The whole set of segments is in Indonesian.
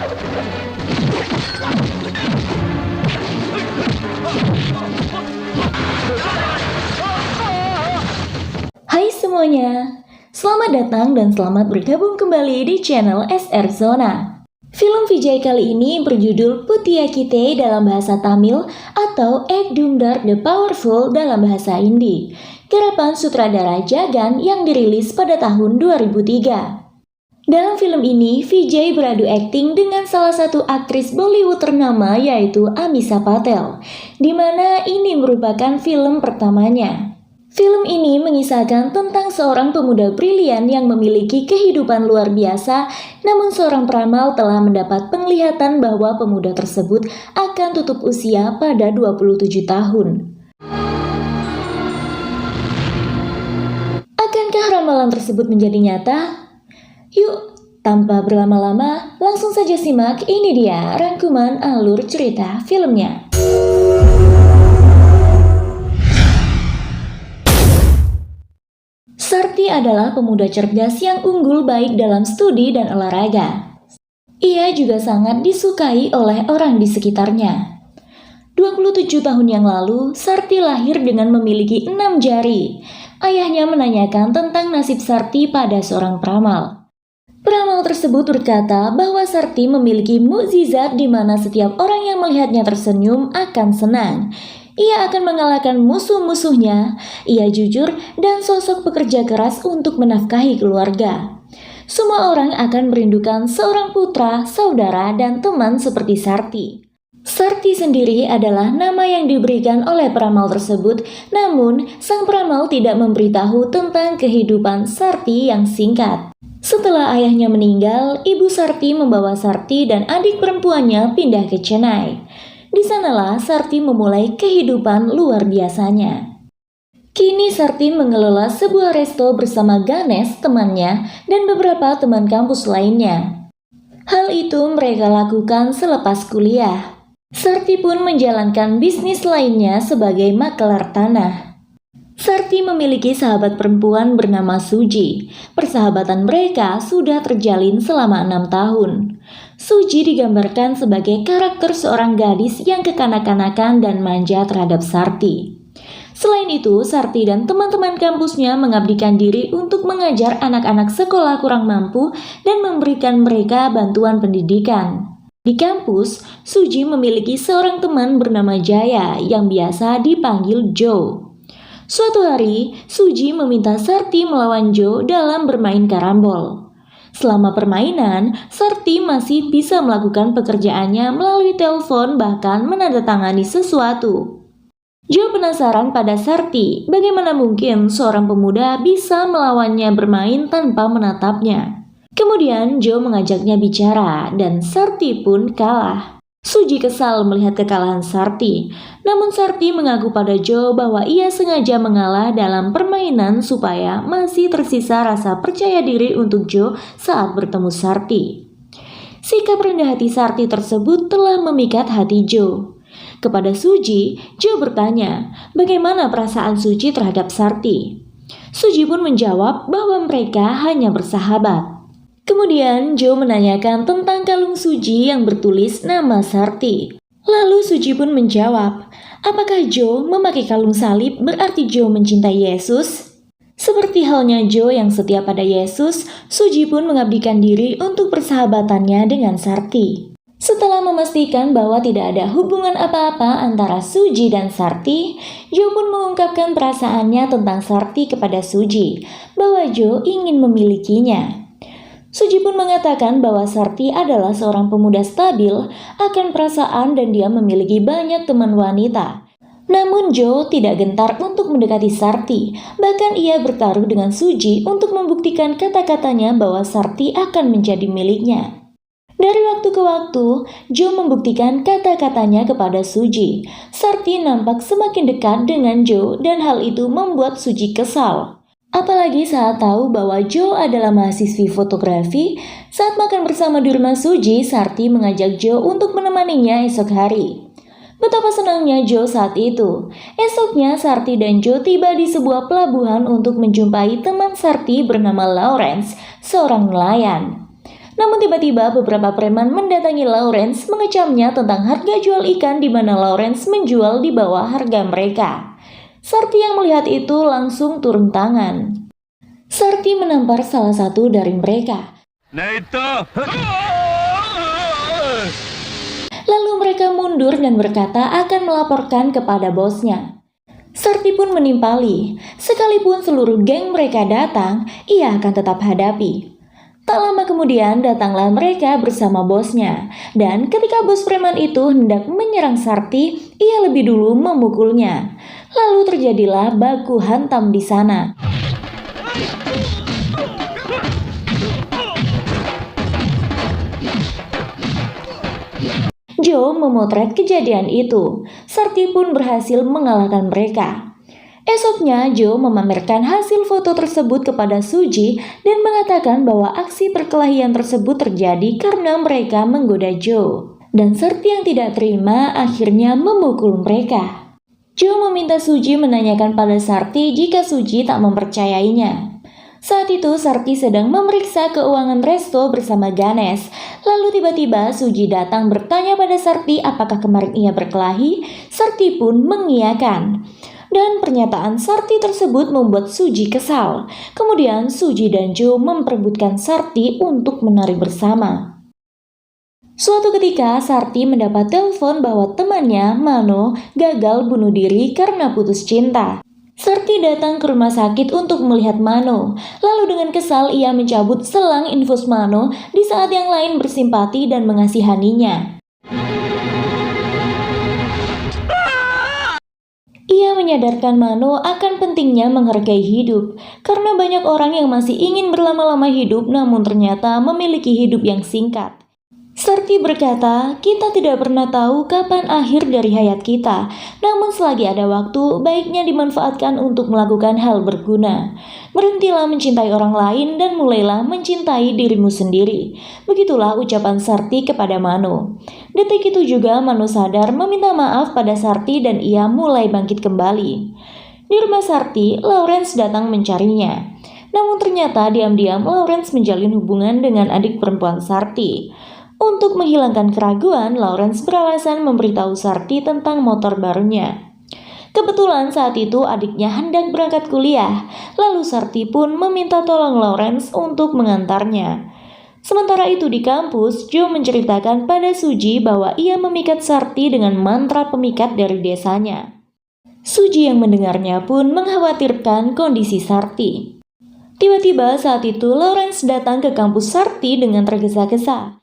Hai semuanya, selamat datang dan selamat bergabung kembali di channel SR Zona. Film Vijay kali ini berjudul Puttiya Kite dalam bahasa Tamil atau Ek Dumdar the Powerful dalam bahasa Hindi, garapan sutradara Jagan yang dirilis pada tahun 2003. Dalam film ini, Vijay beradu akting dengan salah satu aktris Bollywood ternama yaitu Amisha Patel, di mana ini merupakan film pertamanya. Film ini mengisahkan tentang seorang pemuda brilian yang memiliki kehidupan luar biasa, namun seorang peramal telah mendapat penglihatan bahwa pemuda tersebut akan tutup usia pada 27 tahun. Akankah ramalan tersebut menjadi nyata? Yuk, tanpa berlama-lama, langsung saja simak, ini dia rangkuman alur cerita filmnya. Sarti adalah pemuda cerdas yang unggul baik dalam studi dan olahraga. Ia juga sangat disukai oleh orang di sekitarnya. 27 tahun yang lalu, Sarti lahir dengan memiliki 6 jari. Ayahnya menanyakan tentang nasib Sarti pada seorang peramal. Peramal tersebut berkata bahwa Sarti memiliki mukjizat di mana setiap orang yang melihatnya tersenyum akan senang. Ia akan mengalahkan musuh-musuhnya, ia jujur dan sosok pekerja keras untuk menafkahi keluarga. Semua orang akan merindukan seorang putra, saudara, dan teman seperti Sarti. Sarti sendiri adalah nama yang diberikan oleh peramal tersebut, namun sang peramal tidak memberitahu tentang kehidupan Sarti yang singkat. Setelah ayahnya meninggal, ibu Sarti membawa Sarti dan adik perempuannya pindah ke Chennai. Di sanalah Sarti memulai kehidupan luar biasanya. Kini Sarti mengelola sebuah resto bersama Ganesh, temannya, dan beberapa teman kampus lainnya. Hal itu mereka lakukan selepas kuliah. Sarti pun menjalankan bisnis lainnya sebagai makelar tanah. Sarti memiliki sahabat perempuan bernama Suji. Persahabatan mereka sudah terjalin selama 6 tahun. Suji digambarkan sebagai karakter seorang gadis yang kekanak-kanakan dan manja terhadap Sarti. Selain itu, Sarti dan teman-teman kampusnya mengabdikan diri untuk mengajar anak-anak sekolah kurang mampu dan memberikan mereka bantuan pendidikan. Di kampus, Suji memiliki seorang teman bernama Jaya yang biasa dipanggil Joe. Suatu hari, Suji meminta Sarti melawan Joe dalam bermain karambol. Selama permainan, Sarti masih bisa melakukan pekerjaannya melalui telepon bahkan menandatangani sesuatu. Joe penasaran pada Sarti, bagaimana mungkin seorang pemuda bisa melawannya bermain tanpa menatapnya. Kemudian Joe mengajaknya bicara dan Sarti pun kalah. Suji kesal melihat kekalahan Sarti, namun Sarti mengaku pada Joe bahwa ia sengaja mengalah dalam permainan supaya masih tersisa rasa percaya diri untuk Joe saat bertemu Sarti. Sikap rendah hati Sarti tersebut telah memikat hati Joe. Kepada Suji, Joe bertanya, bagaimana perasaan Suji terhadap Sarti? Suji pun menjawab bahwa mereka hanya bersahabat. Kemudian Joe menanyakan tentang kalung Suji yang bertulis nama Sarti. Lalu Suji pun menjawab, apakah Joe memakai kalung salib berarti Joe mencintai Yesus? Seperti halnya Joe yang setia pada Yesus, Suji pun mengabdikan diri untuk persahabatannya dengan Sarti. Setelah memastikan bahwa tidak ada hubungan apa-apa antara Suji dan Sarti, Joe pun mengungkapkan perasaannya tentang Sarti kepada Suji, bahwa Joe ingin memilikinya. Suji pun mengatakan bahwa Sarti adalah seorang pemuda stabil, akan perasaan dan dia memiliki banyak teman wanita. Namun Joe tidak gentar untuk mendekati Sarti, bahkan ia bertaruh dengan Suji untuk membuktikan kata-katanya bahwa Sarti akan menjadi miliknya. Dari waktu ke waktu, Joe membuktikan kata-katanya kepada Suji. Sarti nampak semakin dekat dengan Joe dan hal itu membuat Suji kesal. Apalagi saat tahu bahwa Joe adalah mahasiswi fotografi, saat makan bersama di rumah Suji, Sarti mengajak Joe untuk menemaninya esok hari. Betapa senangnya Joe saat itu. Esoknya Sarti dan Joe tiba di sebuah pelabuhan untuk menjumpai teman Sarti bernama Lawrence, seorang nelayan. Namun tiba-tiba beberapa preman mendatangi Lawrence mengecamnya tentang harga jual ikan di mana Lawrence menjual di bawah harga mereka. Sarti yang melihat itu langsung turun tangan. Sarti menampar salah satu dari mereka. Lalu mereka mundur dan berkata akan melaporkan kepada bosnya. Sarti pun menimpali, sekalipun seluruh geng mereka datang, ia akan tetap hadapi. Tak lama kemudian datanglah mereka bersama bosnya, dan ketika bos preman itu hendak menyerang Sarti, ia lebih dulu memukulnya. Lalu terjadilah baku hantam di sana. Joe memotret kejadian itu. Sarti pun berhasil mengalahkan mereka. Esoknya, Joe memamerkan hasil foto tersebut kepada Suji dan mengatakan bahwa aksi perkelahian tersebut terjadi karena mereka menggoda Joe. Dan Sarti yang tidak terima akhirnya memukul mereka. Joe meminta Suji menanyakan pada Sarti jika Suji tak mempercayainya. Saat itu Sarti sedang memeriksa keuangan resto bersama Ganesh. Lalu tiba-tiba Suji datang bertanya pada Sarti apakah kemarin ia berkelahi. Sarti pun mengiyakan. Dan pernyataan Sarti tersebut membuat Suji kesal. Kemudian Suji dan Joe memperebutkan Sarti untuk menari bersama. Suatu ketika Sarti mendapat telepon bahwa temannya, Mano, gagal bunuh diri karena putus cinta. Sarti datang ke rumah sakit untuk melihat Mano. Lalu dengan kesal ia mencabut selang infus Mano di saat yang lain bersimpati dan mengasihaninya. Ia menyadarkan Mano akan pentingnya menghargai hidup, karena banyak orang yang masih ingin berlama-lama hidup namun ternyata memiliki hidup yang singkat. Sarti berkata, kita tidak pernah tahu kapan akhir dari hayat kita, namun selagi ada waktu, baiknya dimanfaatkan untuk melakukan hal berguna. Berhentilah mencintai orang lain dan mulailah mencintai dirimu sendiri. Begitulah ucapan Sarti kepada Mano. Detik itu juga Mano sadar meminta maaf pada Sarti dan ia mulai bangkit kembali. Di rumah Sarti, Lawrence datang mencarinya. Namun ternyata diam-diam Lawrence menjalin hubungan dengan adik perempuan Sarti. Untuk menghilangkan keraguan, Lawrence beralasan memberitahu Sarti tentang motor barunya. Kebetulan saat itu adiknya hendak berangkat kuliah, lalu Sarti pun meminta tolong Lawrence untuk mengantarnya. Sementara itu di kampus, Joe menceritakan pada Suji bahwa ia memikat Sarti dengan mantra pemikat dari desanya. Suji yang mendengarnya pun mengkhawatirkan kondisi Sarti. Tiba-tiba saat itu Lawrence datang ke kampus Sarti dengan tergesa-gesa.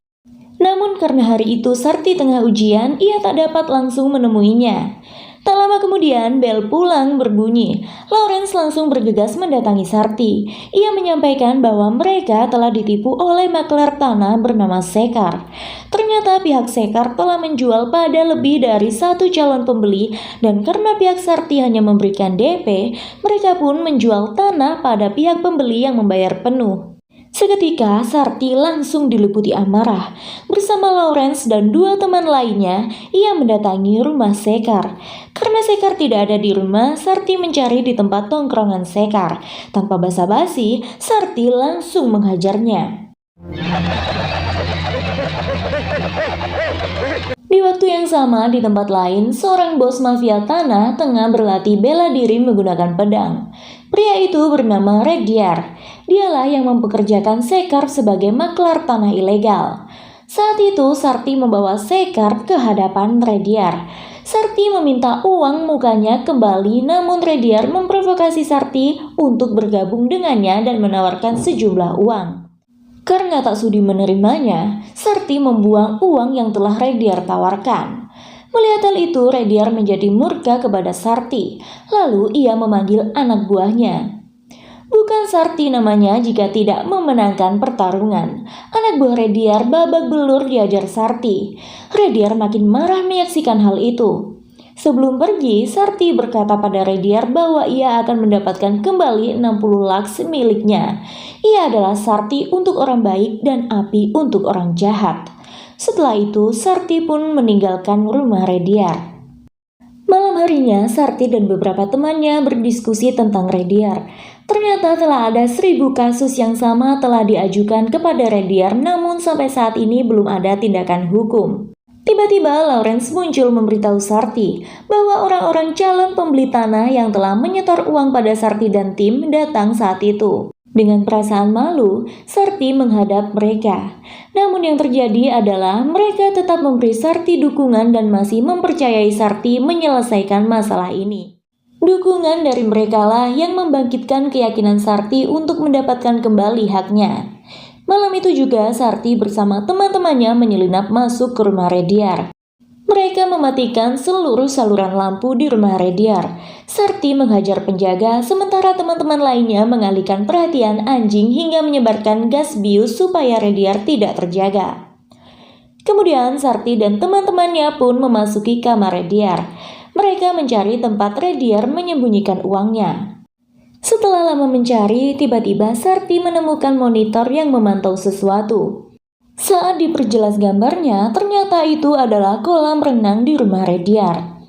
Namun karena hari itu Sarti tengah ujian, ia tak dapat langsung menemuinya. Tak lama kemudian bel pulang berbunyi. Lawrence langsung bergegas mendatangi Sarti. Ia menyampaikan bahwa mereka telah ditipu oleh makler tanah bernama Sekar. Ternyata pihak Sekar telah menjual pada lebih dari satu calon pembeli dan karena pihak Sarti hanya memberikan DP, mereka pun menjual tanah pada pihak pembeli yang membayar penuh. Seketika, Sarti langsung diliputi amarah. Bersama Lawrence dan dua teman lainnya, ia mendatangi rumah Sekar. Karena Sekar tidak ada di rumah, Sarti mencari di tempat tongkrongan Sekar. Tanpa basa-basi, Sarti langsung menghajarnya. Di waktu yang sama, di tempat lain, seorang bos mafia tanah tengah berlatih bela diri menggunakan pedang. Pria itu bernama Rediar. Dialah yang mempekerjakan Sekar sebagai maklar tanah ilegal. Saat itu, Sarti membawa Sekar ke hadapan Rediar. Sarti meminta uang mukanya kembali, namun Rediar memprovokasi Sarti untuk bergabung dengannya dan menawarkan sejumlah uang. Karena tak sudi menerimanya, Sarti membuang uang yang telah Rediar tawarkan. Melihat hal itu, Rediar menjadi murka kepada Sarti. Lalu ia memanggil anak buahnya. Bukan Sarti namanya jika tidak memenangkan pertarungan. Anak buah Rediar babak belur diajar Sarti. Rediar makin marah menyaksikan hal itu. Sebelum pergi, Sarti berkata pada Rediar bahwa ia akan mendapatkan kembali 60 laks miliknya. Ia adalah Sarti untuk orang baik dan api untuk orang jahat. Setelah itu, Sarti pun meninggalkan rumah Rediar. Malam harinya, Sarti dan beberapa temannya berdiskusi tentang Rediar. Ternyata telah ada 1.000 kasus yang sama telah diajukan kepada Rediar, namun sampai saat ini belum ada tindakan hukum. Tiba-tiba Lawrence muncul memberitahu Sarti bahwa orang-orang calon pembeli tanah yang telah menyetor uang pada Sarti dan tim datang saat itu. Dengan perasaan malu, Sarti menghadap mereka. Namun yang terjadi adalah mereka tetap memberi Sarti dukungan dan masih mempercayai Sarti menyelesaikan masalah ini. Dukungan dari merekalah yang membangkitkan keyakinan Sarti untuk mendapatkan kembali haknya. Malam itu juga Sarti bersama teman-temannya menyelinap masuk ke rumah Rediar. Mereka mematikan seluruh saluran lampu di rumah Rediar. Sarti menghajar penjaga, sementara teman-teman lainnya mengalihkan perhatian anjing hingga menyebarkan gas bius supaya Rediar tidak terjaga. Kemudian Sarti dan teman-temannya pun memasuki kamar Rediar. Mereka mencari tempat Rediar menyembunyikan uangnya. Setelah lama mencari, tiba-tiba Sarti menemukan monitor yang memantau sesuatu. Saat diperjelas gambarnya, ternyata itu adalah kolam renang di rumah Rediar.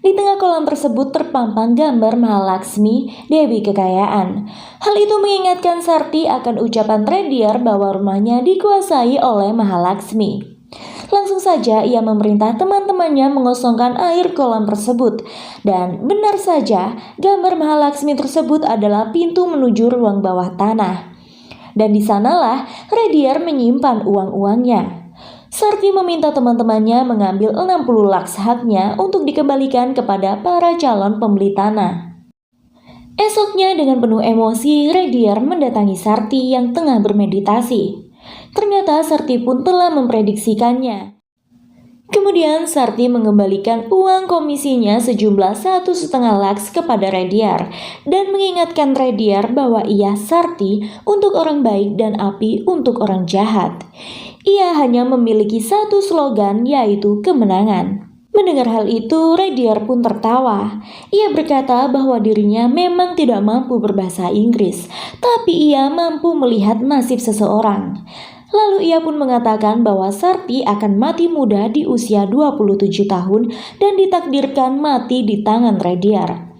Di tengah kolam tersebut terpampang gambar Mahalaksmi, Dewi Kekayaan. Hal itu mengingatkan Sarti akan ucapan Rediar bahwa rumahnya dikuasai oleh Mahalaksmi. Langsung saja ia memerintah teman-temannya mengosongkan air kolam tersebut. Dan benar saja, gambar Mahalaksmi tersebut adalah pintu menuju ruang bawah tanah. Dan di sanalah Rediar menyimpan uang-uangnya. Sarti meminta teman-temannya mengambil 60 laks haknya untuk dikembalikan kepada para calon pembeli tanah. Esoknya dengan penuh emosi, Rediar mendatangi Sarti yang tengah bermeditasi. Ternyata Sarti pun telah memprediksikannya. Kemudian Sarti mengembalikan uang komisinya sejumlah 1,5 laks kepada Rediar dan mengingatkan Rediar bahwa ia Sarti untuk orang baik dan Api untuk orang jahat. Ia hanya memiliki satu slogan, yaitu kemenangan. Mendengar hal itu, Rediar pun tertawa. Ia berkata bahwa dirinya memang tidak mampu berbahasa Inggris, tapi ia mampu melihat nasib seseorang. Lalu ia pun mengatakan bahwa Sarti akan mati muda di usia 27 tahun dan ditakdirkan mati di tangan Rediar.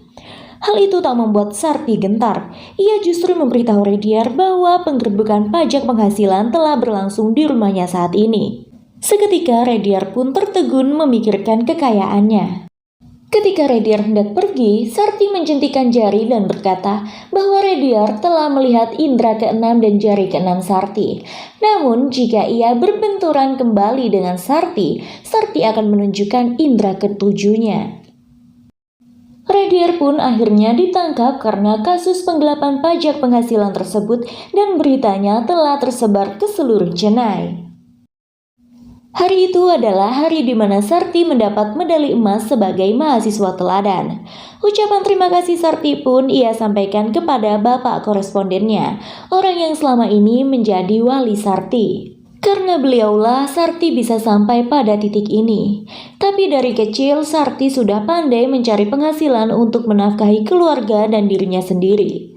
Hal itu tak membuat Sarti gentar. Ia justru memberitahu Rediar bahwa penggerbekan pajak penghasilan telah berlangsung di rumahnya saat ini. Seketika Rediar pun tertegun memikirkan kekayaannya. Ketika Rediar hendak pergi, Sarti menjentikan jari dan berkata bahwa Rediar telah melihat indera keenam dan jari keenam Sarti. Namun jika ia berbenturan kembali dengan Sarti, Sarti akan menunjukkan indera ketujuhnya. Rediar pun akhirnya ditangkap karena kasus penggelapan pajak penghasilan tersebut dan beritanya telah tersebar ke seluruh Chennai. Hari itu adalah hari di mana Sarti mendapat medali emas sebagai mahasiswa teladan. Ucapan terima kasih Sarti pun ia sampaikan kepada bapak korespondennya, orang yang selama ini menjadi wali Sarti. Karena beliaulah Sarti bisa sampai pada titik ini. Tapi dari kecil Sarti sudah pandai mencari penghasilan untuk menafkahi keluarga dan dirinya sendiri.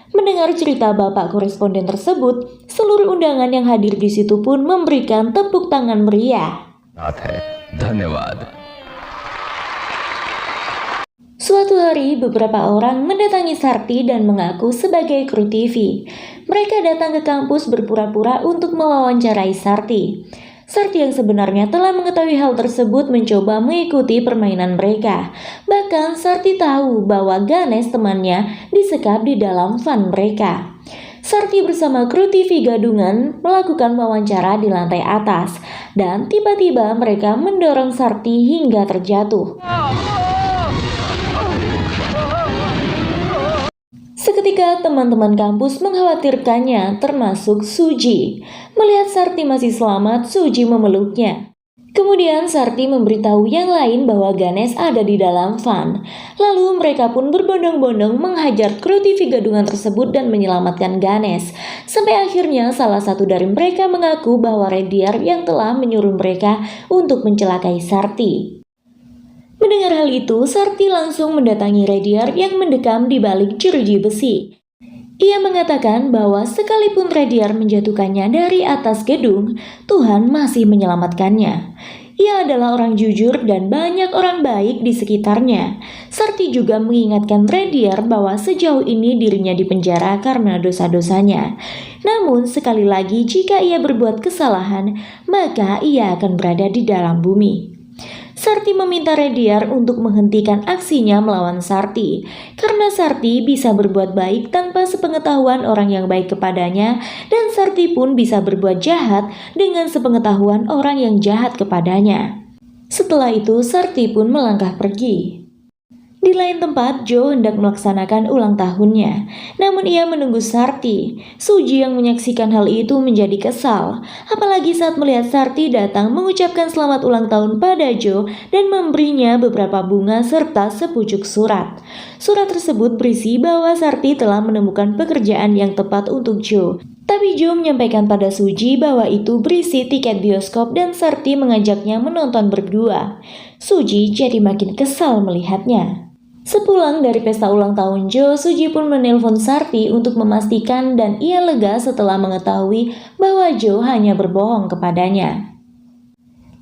Mendengar cerita bapak koresponden tersebut, seluruh undangan yang hadir di situ pun memberikan tepuk tangan meriah. Suatu hari, beberapa orang mendatangi Sarti dan mengaku sebagai kru TV. Mereka datang ke kampus berpura-pura untuk mewawancarai Sarti. Sarti yang sebenarnya telah mengetahui hal tersebut mencoba mengikuti permainan mereka. Bahkan Sarti tahu bahwa Ganesh temannya disekap di dalam van mereka. Sarti bersama kru TV gadungan melakukan wawancara di lantai atas. Dan tiba-tiba mereka mendorong Sarti hingga terjatuh. Seketika teman-teman kampus mengkhawatirkannya, termasuk Suji. Melihat Sarti masih selamat, Suji memeluknya. Kemudian Sarti memberitahu yang lain bahwa Ganesh ada di dalam van. Lalu mereka pun berbondong-bondong menghajar kru TV gadungan tersebut dan menyelamatkan Ganesh. Sampai akhirnya salah satu dari mereka mengaku bahwa Rediar yang telah menyuruh mereka untuk mencelakai Sarti. Mendengar hal itu, Sarti langsung mendatangi Rediar yang mendekam di balik jeruji besi. Ia mengatakan bahwa sekalipun Rediar menjatuhkannya dari atas gedung, Tuhan masih menyelamatkannya. Ia adalah orang jujur dan banyak orang baik di sekitarnya. Sarti juga mengingatkan Radier bahwa sejauh ini dirinya dipenjara karena dosa-dosanya. Namun sekali lagi jika ia berbuat kesalahan, maka ia akan berada di dalam bumi. Sarti meminta Radier untuk menghentikan aksinya melawan Sarti, karena Sarti bisa berbuat baik tanpa sepengetahuan orang yang baik kepadanya, dan Sarti pun bisa berbuat jahat dengan sepengetahuan orang yang jahat kepadanya. Setelah itu, Sarti pun melangkah pergi. Di lain tempat, Joe hendak melaksanakan ulang tahunnya. Namun ia menunggu Sarti. Suji yang menyaksikan hal itu menjadi kesal. Apalagi saat melihat Sarti datang mengucapkan selamat ulang tahun pada Joe dan memberinya beberapa bunga serta sepucuk surat. Surat tersebut berisi bahwa Sarti telah menemukan pekerjaan yang tepat untuk Joe. Tapi Joe menyampaikan pada Suji bahwa itu berisi tiket bioskop dan Sarti mengajaknya menonton berdua. Suji jadi makin kesal melihatnya. Sepulang dari pesta ulang tahun Joe, Suji pun menelpon Sarti untuk memastikan dan ia lega setelah mengetahui bahwa Joe hanya berbohong kepadanya.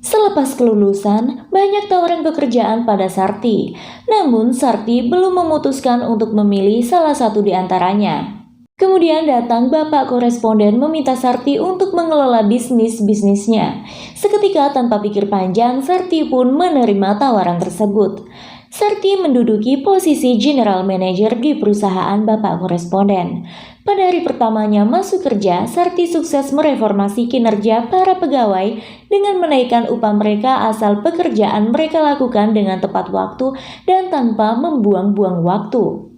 Selepas kelulusan, banyak tawaran pekerjaan pada Sarti. Namun Sarti belum memutuskan untuk memilih salah satu di antaranya. Kemudian datang bapak koresponden meminta Sarti untuk mengelola bisnisnya. Seketika tanpa pikir panjang, Sarti pun menerima tawaran tersebut. Sarti menduduki posisi General Manager di perusahaan bapak koresponden. Pada hari pertamanya masuk kerja, Sarti sukses mereformasi kinerja para pegawai dengan menaikkan upah mereka asal pekerjaan mereka lakukan dengan tepat waktu dan tanpa membuang-buang waktu.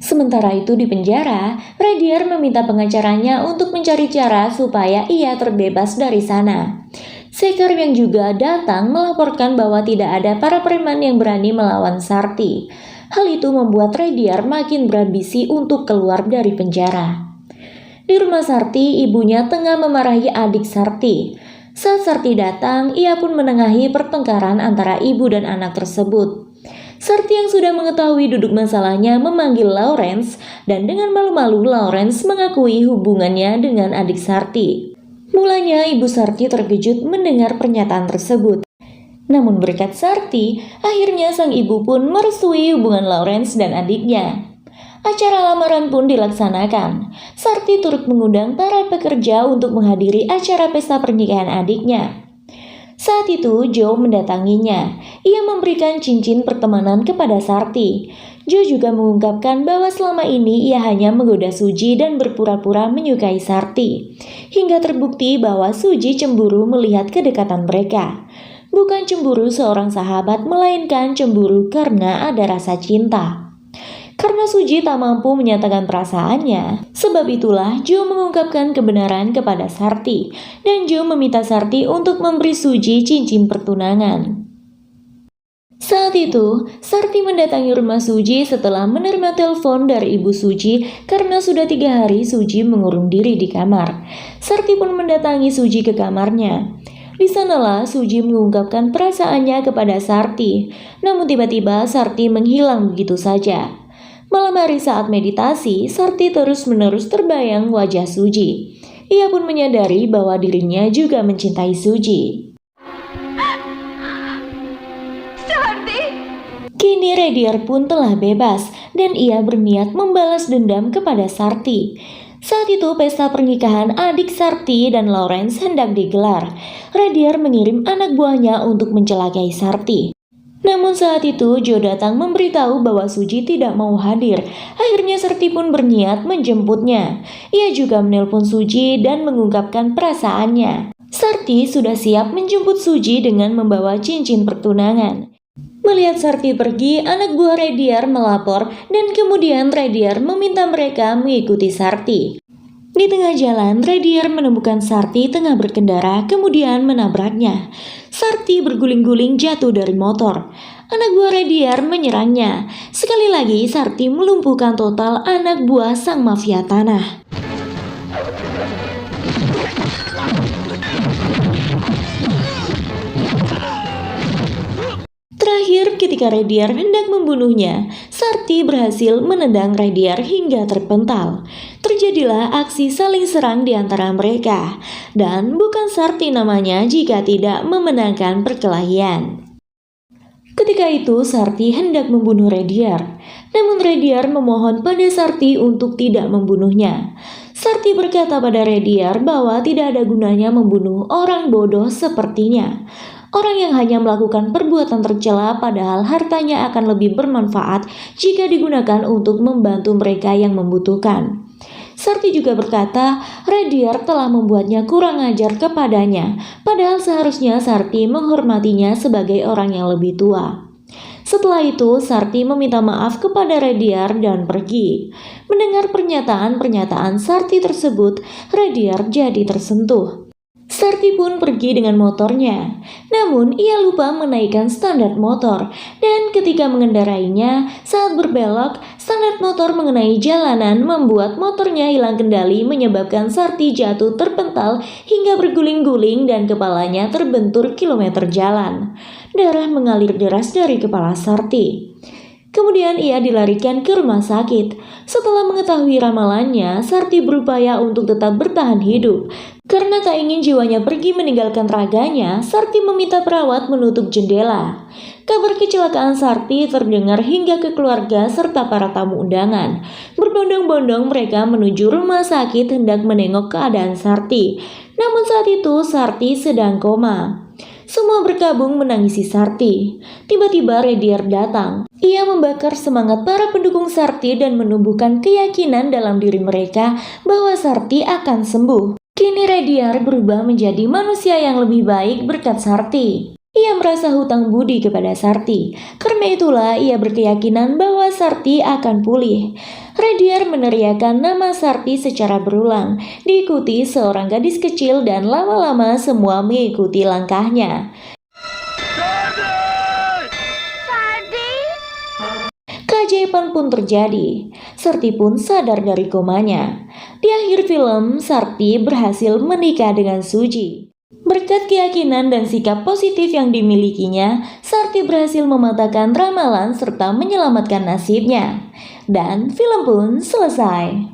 Sementara itu di penjara, Radier meminta pengacaranya untuk mencari cara supaya ia terbebas dari sana. Seker yang juga datang melaporkan bahwa tidak ada para preman yang berani melawan Sarti. Hal itu membuat Radier makin berambisi untuk keluar dari penjara. Di rumah Sarti, ibunya tengah memarahi adik Sarti. Saat Sarti datang, ia pun menengahi pertengkaran antara ibu dan anak tersebut. Sarti yang sudah mengetahui duduk masalahnya memanggil Lawrence dan dengan malu-malu Lawrence mengakui hubungannya dengan adik Sarti. Mulanya ibu Sarti terkejut mendengar pernyataan tersebut. Namun berkat Sarti, akhirnya sang ibu pun merestui hubungan Lawrence dan adiknya. Acara lamaran pun dilaksanakan. Sarti turut mengundang para pekerja untuk menghadiri acara pesta pernikahan adiknya. Saat itu Joe mendatanginya. Ia memberikan cincin pertemanan kepada Sarti. Joe juga mengungkapkan bahwa selama ini ia hanya menggoda Suji dan berpura-pura menyukai Sarti. Hingga terbukti bahwa Suji cemburu melihat kedekatan mereka. Bukan cemburu seorang sahabat, melainkan cemburu karena ada rasa cinta. Karena Suji tak mampu menyatakan perasaannya, sebab itulah Joe mengungkapkan kebenaran kepada Sarti, dan Joe meminta Sarti untuk memberi Suji cincin pertunangan. Saat itu, Sarti mendatangi rumah Suji setelah menerima telepon dari ibu Suji karena sudah 3 hari Suji mengurung diri di kamar. Sarti pun mendatangi Suji ke kamarnya. Di sanalah Suji mengungkapkan perasaannya kepada Sarti, namun tiba-tiba Sarti menghilang begitu saja. Malam hari saat meditasi, Sarti terus-menerus terbayang wajah Suji. Ia pun menyadari bahwa dirinya juga mencintai Suji. Kini Radier pun telah bebas dan ia berniat membalas dendam kepada Sarti. Saat itu pesta pernikahan adik Sarti dan Lawrence hendak digelar. Radier mengirim anak buahnya untuk mencelakai Sarti. Namun saat itu Joe datang memberitahu bahwa Suji tidak mau hadir. Akhirnya Sarti pun berniat menjemputnya. Ia juga menelpon Suji dan mengungkapkan perasaannya. Sarti sudah siap menjemput Suji dengan membawa cincin pertunangan. Melihat Sarti pergi, anak buah Radier melapor dan kemudian Radier meminta mereka mengikuti Sarti. Di tengah jalan, Radier menemukan Sarti tengah berkendara kemudian menabraknya. Sarti berguling-guling jatuh dari motor. Anak buah Radier menyerangnya. Sekali lagi Sarti melumpuhkan total anak buah sang mafia tanah. Terakhir, ketika Radier hendak membunuhnya, Sarti berhasil menendang Radier hingga terpental. Terjadilah aksi saling serang di antara mereka, dan bukan Sakti namanya jika tidak memenangkan perkelahian. Ketika itu Sakti hendak membunuh Rediar, namun Rediar memohon pada Sakti untuk tidak membunuhnya. Sakti berkata pada Rediar bahwa tidak ada gunanya membunuh orang bodoh sepertinya. Orang yang hanya melakukan perbuatan tercela padahal hartanya akan lebih bermanfaat jika digunakan untuk membantu mereka yang membutuhkan. Sakti juga berkata, Rediar telah membuatnya kurang ajar kepadanya, padahal seharusnya Sakti menghormatinya sebagai orang yang lebih tua. Setelah itu, Sakti meminta maaf kepada Rediar dan pergi. Mendengar pernyataan-pernyataan Sakti tersebut, Rediar jadi tersentuh. Sakti pun pergi dengan motornya, namun ia lupa menaikkan standar motor, dan ketika mengendarainya, saat berbelok, standar motor mengenai jalanan membuat motornya hilang kendali menyebabkan Sakti jatuh terpental hingga berguling-guling dan kepalanya terbentur kilometer jalan. Darah mengalir deras dari kepala Sakti. Kemudian ia dilarikan ke rumah sakit. Setelah mengetahui ramalannya, Sakti berupaya untuk tetap bertahan hidup. Karena tak ingin jiwanya pergi meninggalkan raganya, Sakti meminta perawat menutup jendela. Kabar kecelakaan Sakti terdengar hingga ke keluarga serta para tamu undangan. Berbondong-bondong mereka menuju rumah sakit hendak menengok keadaan Sakti. Namun saat itu Sakti sedang koma. Semua berkabung menangisi Sakti. Tiba-tiba Rediar datang. Ia membakar semangat para pendukung Sakti dan menumbuhkan keyakinan dalam diri mereka bahwa Sakti akan sembuh. Kini Rediar berubah menjadi manusia yang lebih baik berkat Sakti. Ia merasa hutang budi kepada Sakti. Karena itulah ia berkeyakinan bahwa Sakti akan pulih. Rediar meneriakkan nama Sakti secara berulang, diikuti seorang gadis kecil dan lama-lama semua mengikuti langkahnya. Keajaiban pun terjadi. Sakti pun sadar dari komanya. Di akhir film, Sakti berhasil menikah dengan Suji. Berkat keyakinan dan sikap positif yang dimilikinya, Sakti berhasil mematahkan ramalan serta menyelamatkan nasibnya. Dan film pun selesai.